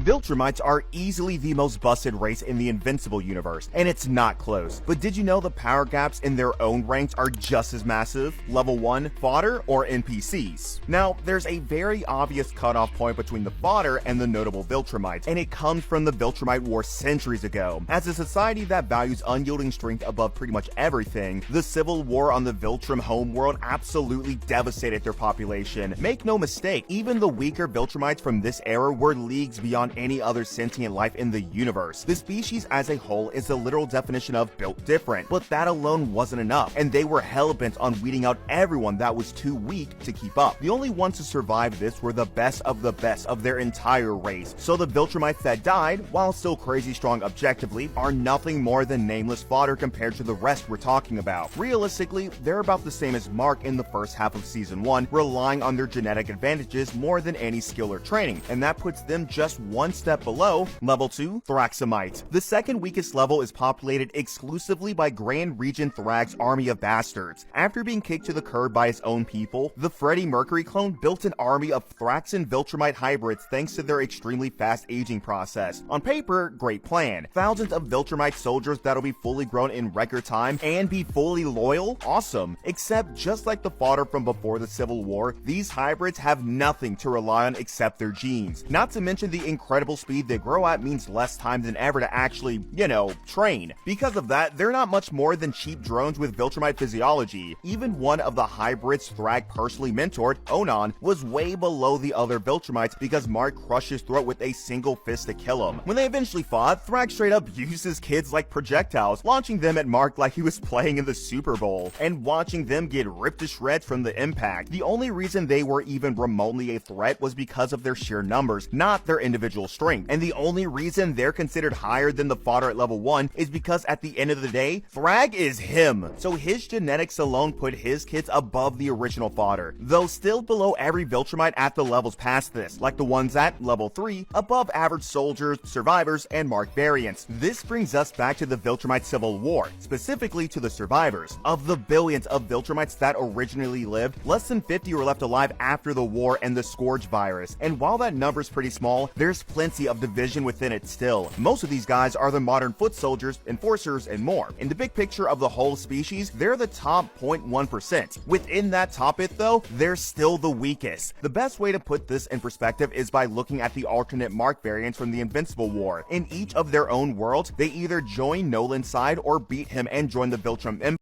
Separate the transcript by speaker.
Speaker 1: Viltrumites are easily the most busted race in the Invincible universe, and it's not close. But did you know the power gaps in their own ranks are just as massive? Level 1, fodder, or NPCs? Now, there's a very obvious cutoff point between the fodder and the notable Viltrumites, and it comes from the Viltrumite War centuries ago. As a society that values unyielding strength above pretty much everything, the civil war on the Viltrum homeworld absolutely devastated their population. Make no mistake, even the weaker Viltrumites from this era were leagues beyond any other sentient life in the universe. The species as a whole is the literal definition of built different, but that alone wasn't enough, and they were hell-bent on weeding out everyone that was too weak to keep up. The only ones to survive this were the best of their entire race, so the Viltrumites that died, while still crazy strong objectively, are nothing more than nameless fodder compared to the rest we're talking about. Realistically, they're about the same as Mark in the first half of Season 1, relying on their genetic advantages more than any skill or training, and that puts them just one step below Level 2, Thraxamite. The second weakest level is populated exclusively by Grand Regent Thrag's army of bastards. After being kicked to the curb by his own people, the Freddie Mercury clone built an army of Thraxan Viltrumite hybrids thanks to their extremely fast aging process. On paper, great plan. Thousands of Viltrumite soldiers that'll be fully grown in record time and be fully loyal? Awesome. Except just like the fodder from before the Civil War, these hybrids have nothing to rely on except their genes. Not to mention the incredible speed they grow at means less time than ever to actually, train. Because of that, they're not much more than cheap drones with Viltrumite physiology. Even one of the hybrids Thrag personally mentored, Onan, was way below the other Viltrumites because Mark crushed his throat with a single fist to kill him. When they eventually fought, Thrag straight up used his kids like projectiles, launching them at Mark like he was playing in the Super Bowl, and watching them get ripped to shreds from the impact. The only reason they were even remotely a threat was because of their sheer numbers, not their individual strength. And the only reason they're considered higher than the fodder at level 1 is because at the end of the day, Thrag is him. So his genetics alone put his kids above the original fodder, though still below every Viltrumite at the levels past this, like the ones at level 3, above average soldiers, survivors, and Mark variants. This brings us back to the Viltrumite Civil War, specifically to the survivors. Of the billions of Viltrumites that originally lived, less than 50 were left alive after the war and the Scourge virus, and while that number's pretty small, there's plenty of division within it still. Most of these guys are the modern foot soldiers, enforcers, and more. In the big picture of the whole species, they're the top 0.1%. Within that top bit though, they're still the weakest. The best way to put this in perspective is by looking at the alternate Mark variants from the Invincible War. In each of their own worlds, they either join Nolan's side or beat him and join the Viltrum Empire.